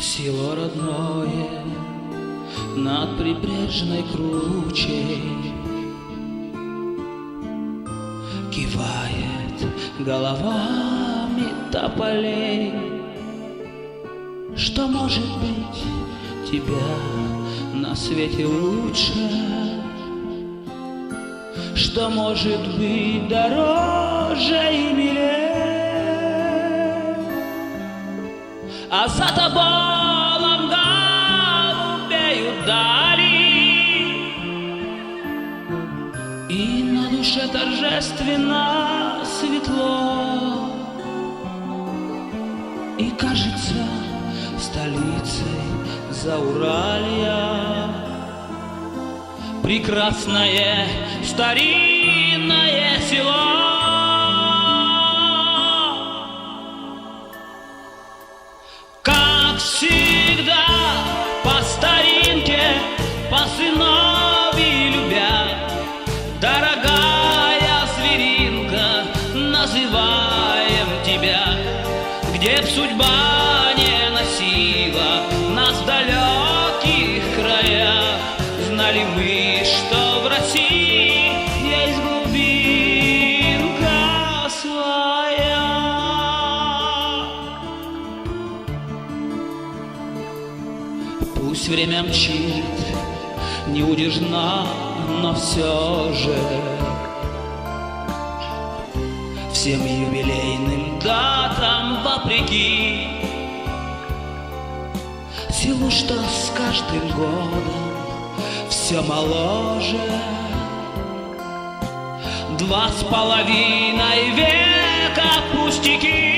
Село родное над прибрежной кручей кивает головами тополей. Что может быть тебя на свете лучше? Что может быть дороже и милее? А за тоболом голубеют дали, и на душе торжественно светло, и кажется столицей Зауралья прекрасное старинное село. Всегда по старинке, по сыновьи любя, дорогая зверинка, называем тебя. Где б судьба не носила нас в далеких краях, знали мы, что в России есть глубинка своя. Пусть время мчит неудержно, но все же всем юбилейным датам вопреки селу, что с каждым годом все моложе. 2,5 века пустяки,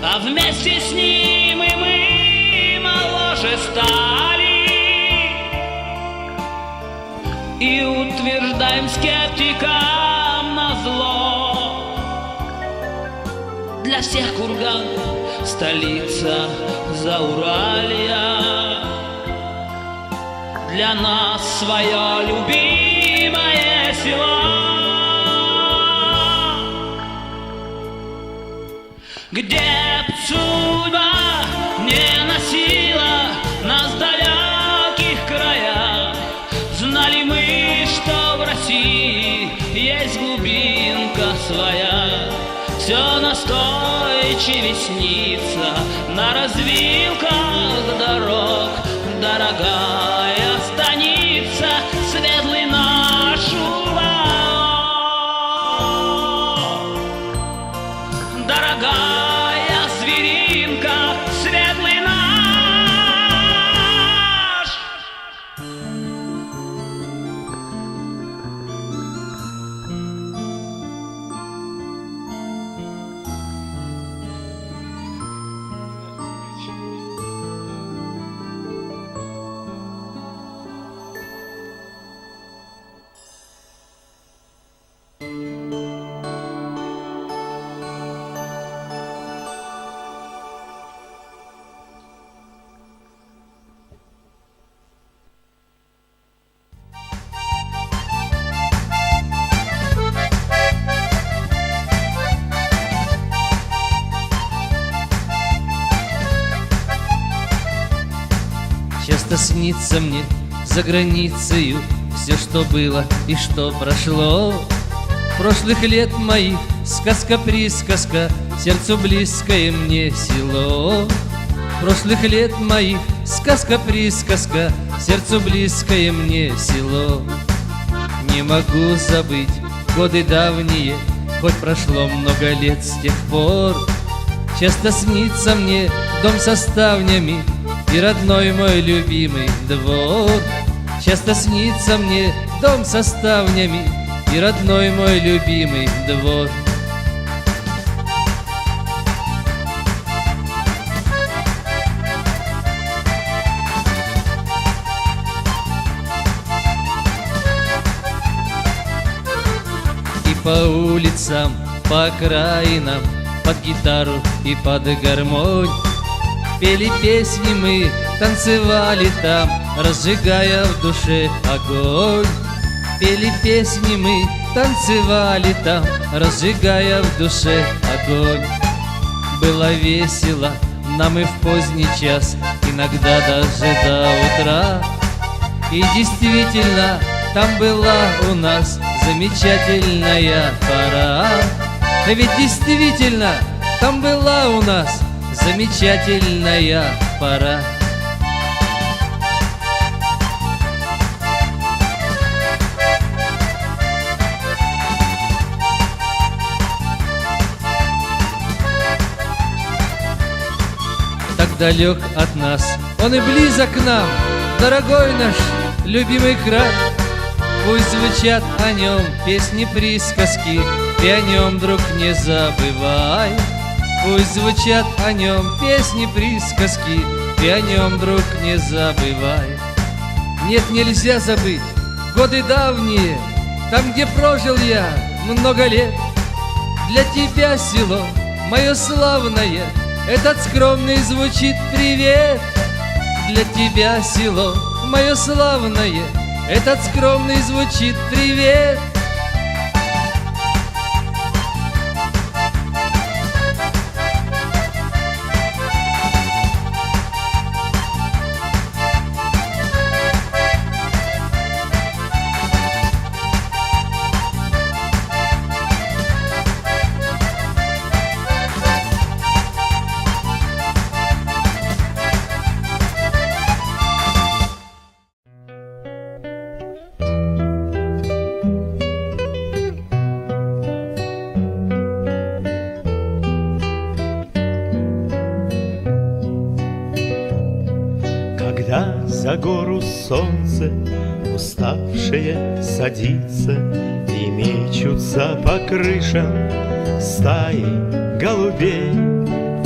а вместе с ним и мы моложе стали, и утверждаем скептикам назло: для всех курган столица Зауралья, для нас свое любимое село. Где б судьба не носила нас в далеких краях, знали мы, что в России есть глубинка своя. Все настойчивее снится на развилках дорог дорогая станица, светлый наш уголок. Дорогая зверинка, светлый наш. Часто снится мне за границею все, что было и что прошло. Прошлых лет моих сказка-присказка, сердцу близкое мне село. Прошлых лет моих сказка-присказка, сердцу близкое мне село. Не могу забыть годы давние, хоть прошло много лет с тех пор. Часто снится мне дом со ставнями и родной мой любимый двор. Часто снится мне дом со ставнями и родной мой любимый двор. по улицам, по окраинам, под гитару и под гармонь. Пели песни мы, танцевали там, разжигая в душе огонь. Пели песни мы, танцевали там, разжигая в душе огонь. Было весело нам и в поздний час, иногда даже до утра. И действительно, там была у нас замечательная пора. Ведь действительно, там была у нас замечательная пора. Так далек от нас, он и близок к нам, дорогой наш любимый край. Пусть звучат о нем песни-присказки, ты о нем, друг, не забывай. Пусть звучат о нем песни-присказки, ты о нем, друг, не забывай. Нет, нельзя забыть годы давние, там, где прожил я много лет. Для тебя, село мое славное, этот скромный звучит привет. Для тебя, село мое славное, этот скромный звучит привет. Когда за гору солнце уставшее садится, и мечутся по крышам стаи голубей,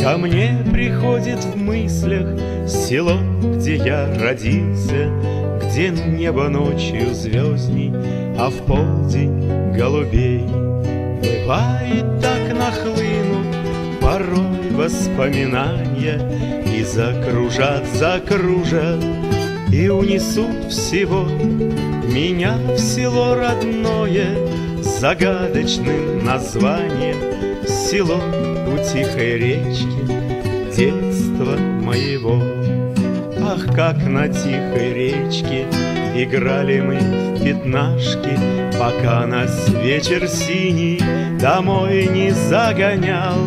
ко мне приходит в мыслях село, где я родился, где небо ночью звездней, а в полдень голубей. Бывает, так нахлынут порой воспоминания, и закружат, закружат, и унесут всего меня в село родное с загадочным названием. Село у тихой речки детства моего. Ах, как на тихой речке играли мы в пятнашки, пока нас вечер синий домой не загонял.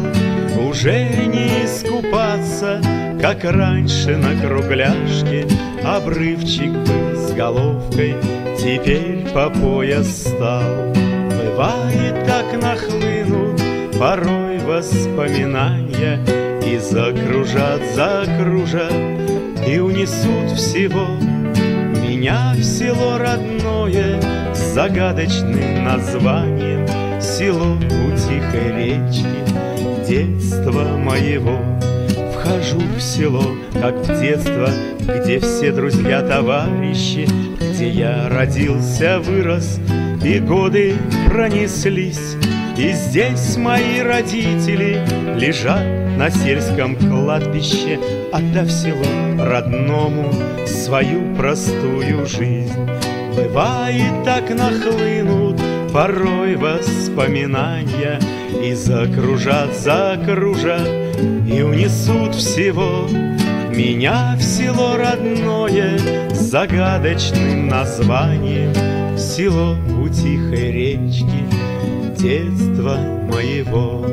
Уже не искупаться, как раньше на кругляшке, обрывчик был с головкой, теперь по пояс стал. Бывает, так нахлынут порой воспоминания, и закружат, закружат, и унесут всего меня в село родное с загадочным названием. Село у тихой речки детства моего. Вхожу в село, как в детство, где все друзья, товарищи, где я родился, вырос, и годы пронеслись. И здесь мои родители лежат на сельском кладбище, отдав селу родному свою простую жизнь. Бывает, так нахлынут порой воспоминания, и закружат, закружат, и унесут всего меня в село родное с загадочным названием. Село у тихой речки детства моего.